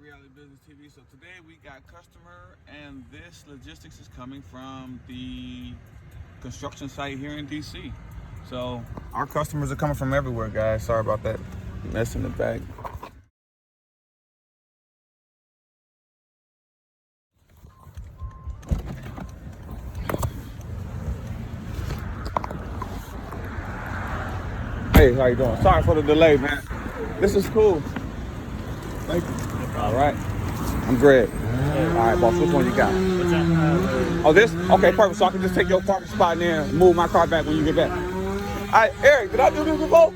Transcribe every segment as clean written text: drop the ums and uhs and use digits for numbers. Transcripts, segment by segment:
Reality Business TV. So today we got customer, and this logistics is coming from the construction site here in DC. So our customers are coming from everywhere, guys. Sorry about that mess in the back. Hey, how you doing? Sorry for the delay, man. This is cool. Thank you. All right. I'm Greg. All right, boss. Which one you got? What's that? Oh, this? Okay, perfect. So I can just take your parking spot in there and move my car back when you get back. All right, Eric, did I do this before?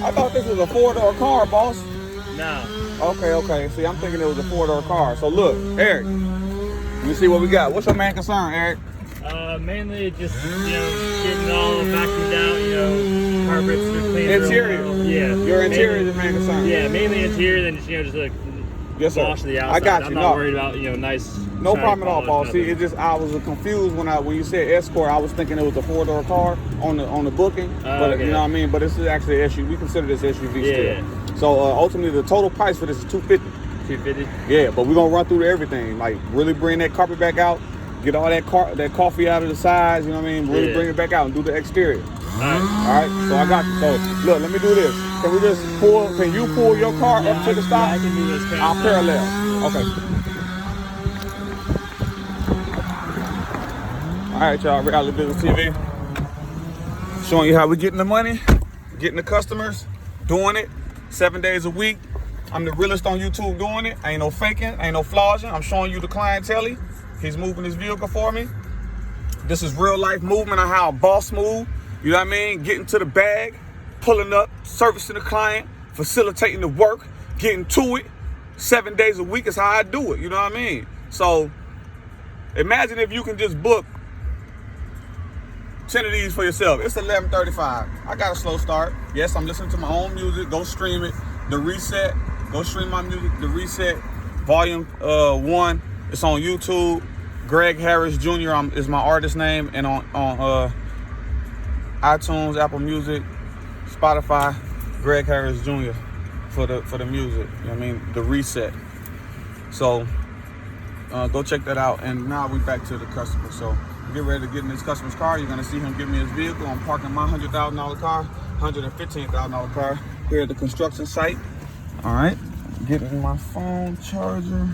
I thought this was a four-door car, boss. No. Okay. See, I'm thinking it was a four-door car. So look, Eric, let me see what we got. What's your main concern, Eric? Mainly just, getting all vacuumed out, carpets cleaned. Interior. Yeah. Your interior is your main concern. Yeah, mainly interior, then just like Yes, sir. wash the outside. I got you. I'm not worried about, nice. No shiny problem at all, polish, boss. See, nothing. it just I was confused when you said Escort. I was thinking it was a four-door car on the booking, but okay. you know what I mean. But this is actually an SUV. We consider this SUV Yeah. still. So ultimately, the total price for this is $250. $250. Yeah, but we're gonna run through everything. Like really bring that carpet back out, get all that coffee out of the sides. You know what I mean? Really bring it back out and do the exterior. All right. All right. So I got you. So look, let me do this. Can we just pull? Can you pull your car up to the stop? Yeah, I can do this. I'll parallel. Okay. All right, y'all, Reality Business TV. Showing you how we getting the money, getting the customers, doing it 7 days a week. I'm the realest on YouTube doing it. Ain't no faking, ain't no flogging. I'm showing you the clientele. He's moving his vehicle for me. This is real life movement on how a boss move. You know what I mean? Getting to the bag, pulling up, servicing the client, facilitating the work, getting to it. 7 days a week is how I do it. You know what I mean? So imagine if you can just book 10 of these for yourself. It's 11:35. I got a slow start. Yes, I'm listening to my own music. Go stream it. The Reset. Go stream my music. The Reset, Volume 1. It's on YouTube. Greg Harris Jr. is my artist name, and on iTunes, Apple Music, Spotify, Greg Harris Jr. for the music. You know what I mean? The Reset. So go check that out. And now we back to the customer. So get ready to get in this customer's car. You're gonna see him give me his vehicle. I'm parking my $100,000 car, $115,000 car here at the construction site. All right, getting my phone charger.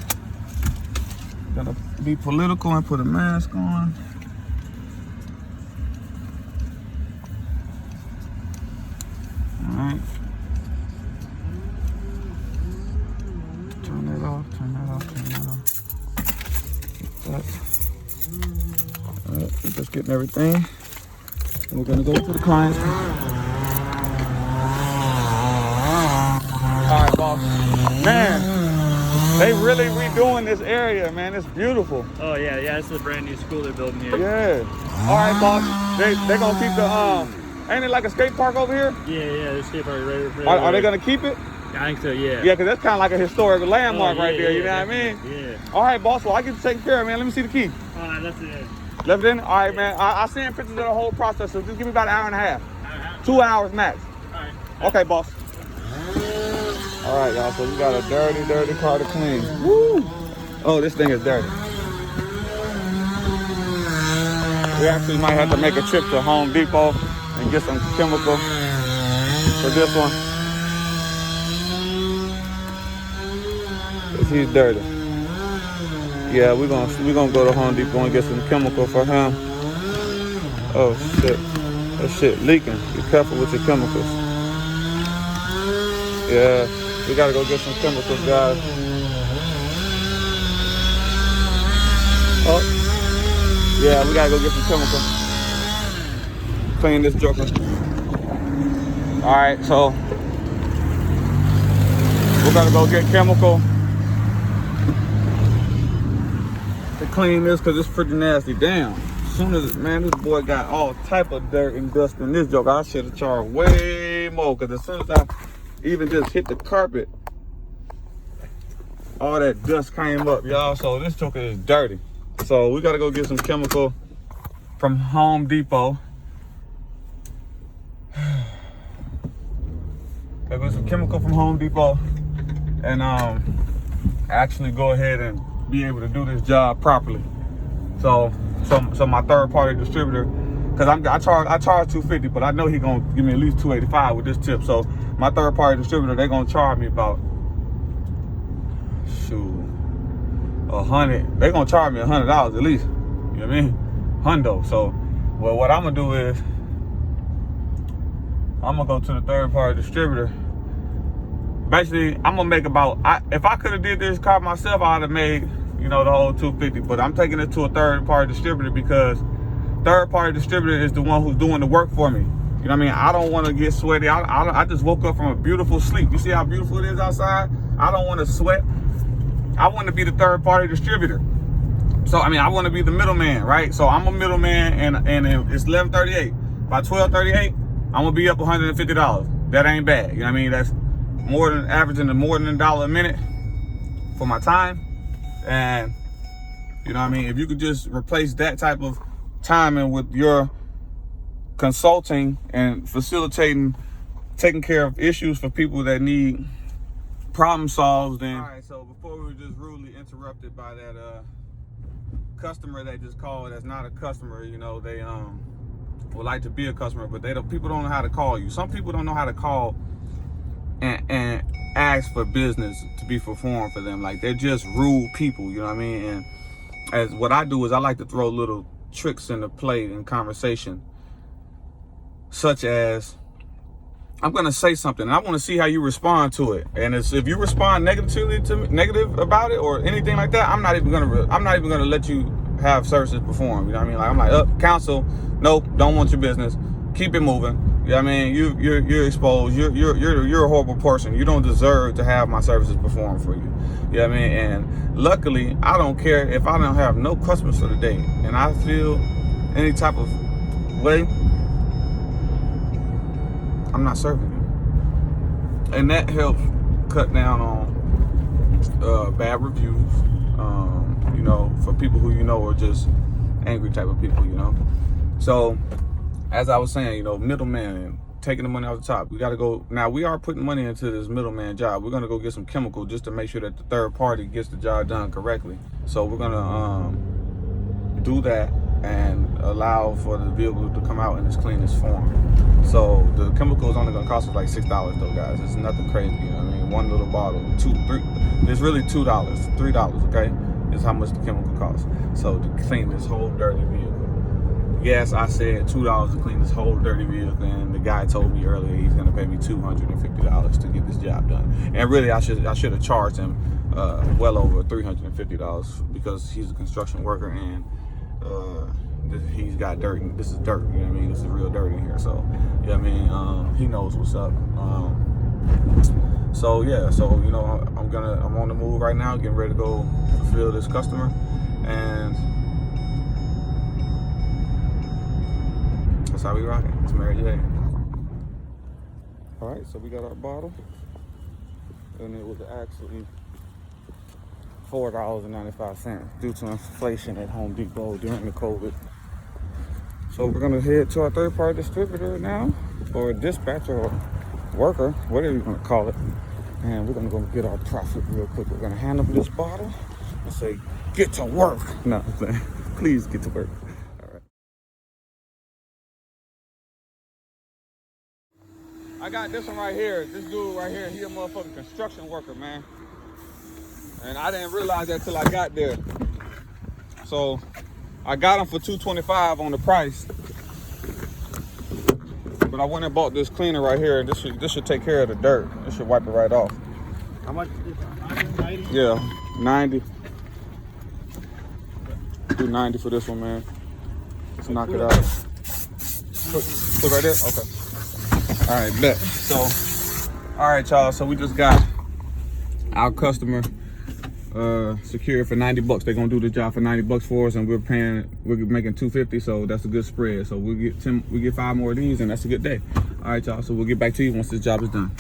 Gotta be political and put a mask on. All right. Turn that off. Like that. We're just getting everything. And we're gonna go to the client's. All right, boss. Man, they really redoing this area, man. It's beautiful. Oh yeah. This is a brand new school they're building here. Yeah. All right, boss. They gonna keep the ain't it like a skate park over here? Yeah. There's skate park right. Are they gonna keep it? I think so. Yeah. Yeah, because that's kind of like a historic landmark right there. You know what I definitely. mean? Yeah. All right, boss. Well, I get to take care of it, man. Let me see the key. That's it. Left it in? All right, man. I send pictures of the whole process, so just give me about an hour and a half. 2 hours max. All right. Okay, boss. All right, y'all. So we got a dirty car to clean. Woo! Oh, this thing is dirty. We actually might have to make a trip to Home Depot and get some chemical for this one. 'Cause he's dirty. Yeah, we're gonna go to Home Depot and get some chemical for him. Oh shit. That shit leaking. Be careful with your chemicals. Yeah, we gotta go get some chemicals, guys. Oh, yeah, we gotta go get some chemicals. Clean this joker. All right, so we're gonna go get chemical to clean this because it's pretty nasty. Damn. As soon as this boy got all type of dirt and dust in this joker, I should have charged way more, because as soon as I even just hit the carpet, all that dust came up, y'all. So this joker is dirty. So we gotta go get some chemical from Home Depot. Gotta get some chemical from Home Depot and actually go ahead and be able to do this job properly. So my third party distributor, because I charge $250, but I know he gonna give me at least $285 with this tip. So my third party distributor, they're gonna charge me about $100. They're gonna charge me $100 at least. You know what I mean? Hundo. So well, what I'm gonna do is I'm gonna go to the third party distributor. Basically, I'm gonna make about, if I could have did this car myself, I'd have made, you know, the whole $250. But I'm taking it to a third party distributor because third party distributor is the one who's doing the work for me. You know what I mean? I don't want to get sweaty. I just woke up from a beautiful sleep. You see how beautiful it is outside? I don't want to sweat. I want to be the third party distributor. So I mean, I want to be the middleman, right? So I'm a middleman, and it's 11:38. By 12:38, I'm gonna be up $150. That ain't bad. You know what I mean? That's more than averaging more than $1 a minute for my time. And you know what I mean? If you could just replace that type of timing with your consulting and facilitating, taking care of issues for people that need problem solved, then. All right, so before we were just rudely interrupted by that customer that just called that's not a customer, you know, they would like to be a customer, but people don't know how to call you. Some people don't know how to call and ask for business to be performed for them. Like, they're just rude people, you know what I mean? And as what I do is I like to throw little tricks into play in conversation, such as I'm gonna say something and I want to see how you respond to it. And if you respond negative about it or anything like that, I'm not even gonna let you have services performed. You know what I mean? Like, I'm like, cancel. Nope, don't want your business. Keep it moving. You know what I mean? You're exposed. You're a horrible person. You don't deserve to have my services performed for you. You know what I mean? And luckily, I don't care if I don't have no customers for the day, and I feel any type of way, I'm not serving you. And that helps cut down on bad reviews, you know, for people who, you know, are just angry type of people, you know. So as I was saying, you know, middleman, taking the money off the top. We got to go. Now, we are putting money into this middleman job. We're going to go get some chemical just to make sure that the third party gets the job done correctly. So we're going to do that and allow for the vehicle to come out in its cleanest form. So the chemical is only going to cost us like $6 though, guys. It's nothing crazy, you know what I mean? One little bottle, there's really $2, $3, okay? Is how much the chemical costs. So to clean this whole dirty vehicle. Yes, I said $2 to clean this whole dirty vehicle, and the guy told me earlier he's going to pay me $250 to get this job done. And really, I should have charged him well over $350 because he's a construction worker and he's got dirt. This is dirt, you know what I mean? This is real dirt in here. So, yeah, I mean, he knows what's up. So yeah, so you know, I'm on the move right now, getting ready to go fulfill this customer, and that's how we rock it. It's Mary J. All right, so we got our bottle, and it was actually $4.95 due to inflation at Home Depot during the COVID. So we're gonna head to our third-party distributor now, or dispatcher, or worker, whatever you want to call it, and we're gonna go get our profit real quick. We're gonna hand them this bottle and say, "Get to work." No, please get to work. All right. I got this one right here. This dude right here, he a motherfucking construction worker, man. And I didn't realize that till I got there. So I got him for $225 on the price. But I went and bought this cleaner right here, and this should take care of the dirt. This should wipe it right off. How much is this? 190? Yeah, 90. Do 90 for this one, man. Let's knock it out. Put right there? Okay. All right, bet. So, all right, y'all. So we just got our customer secured for $90. They're gonna do the job for $90 for us, and we're making $250, so that's a good spread. So we get 5 more of these, and that's a good day. All right, y'all. So we'll get back to you once this job is done.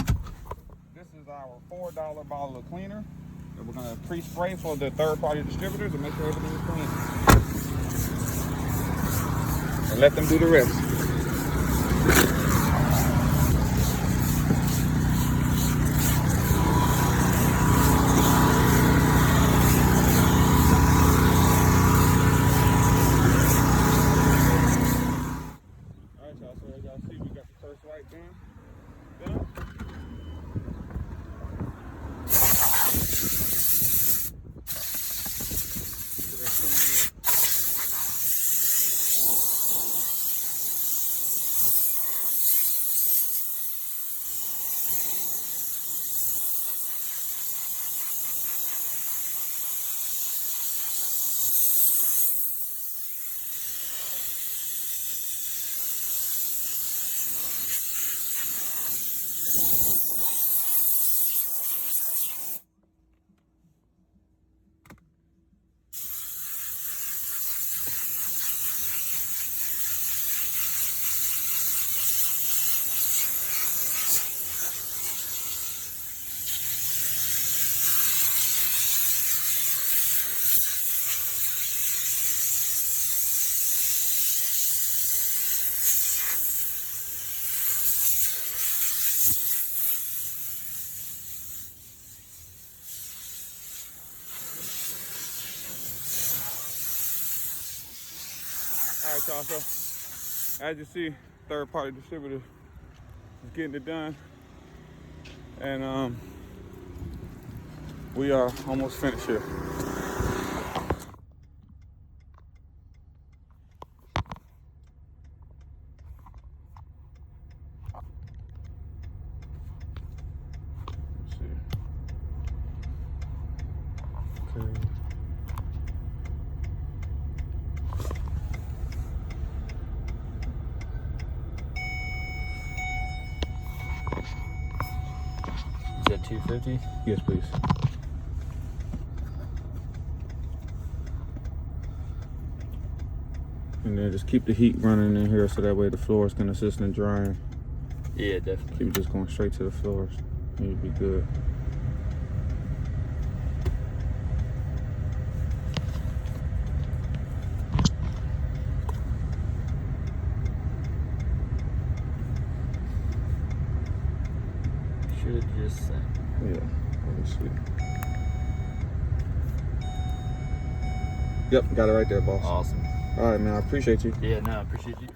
This is our $4 bottle of cleaner that we're gonna pre-spray for the third-party distributors and make sure everything is clean, and let them do the rest. right, y'all. So, as you see, third-party distributor is getting it done. And we are almost finished here. Let's see. Okay. Is that 250? Yes, please. And then just keep the heat running in here so that way the floors can assist in drying. Yeah, definitely. Keep it just going straight to the floors. You'll be good. Should just say. Yeah, let me see. Yep, got it right there, boss. Awesome. All right, man, I appreciate you. Yeah, no, I appreciate you.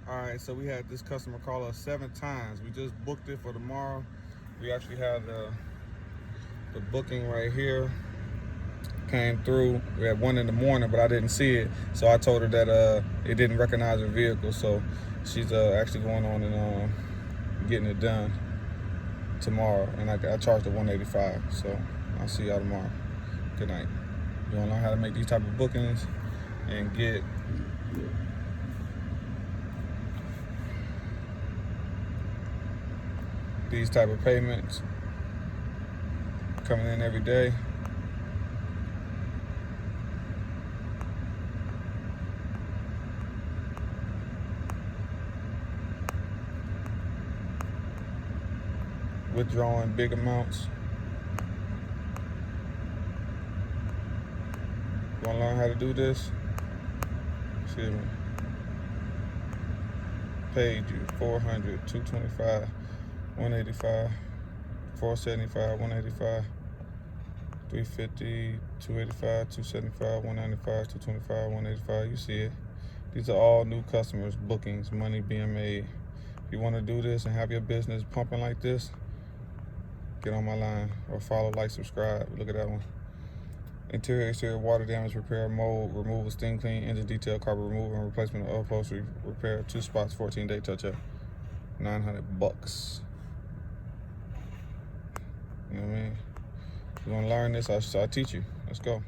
All right, so we had this customer call us 7 times. We just booked it for tomorrow. We actually had the booking right here. Came through. We had 1 in the morning, but I didn't see it. So I told her that it didn't recognize her vehicle. So she's actually going on and getting it done tomorrow. And I charged her $185. So I'll see y'all tomorrow. Good night. You want to learn how to make these type of bookings and get these type of payments coming in every day. Withdrawing big amounts. You want to learn how to do this? Excuse me. Paid you $400, $225, $185, $475, $185, $350, $285, $275, $195, $225, $185. You see it. These are all new customers, bookings, money being made. If you want to do this and have your business pumping like this, get on my line or follow, like, subscribe. Look at that one. Interior, exterior, water damage repair, mold removal, steam clean, engine detail, carpet removal, and replacement of upholstery repair. 2 spots, 14-day touch-up. $900. You know what I mean? If you want to learn this, I'll teach you. Let's go.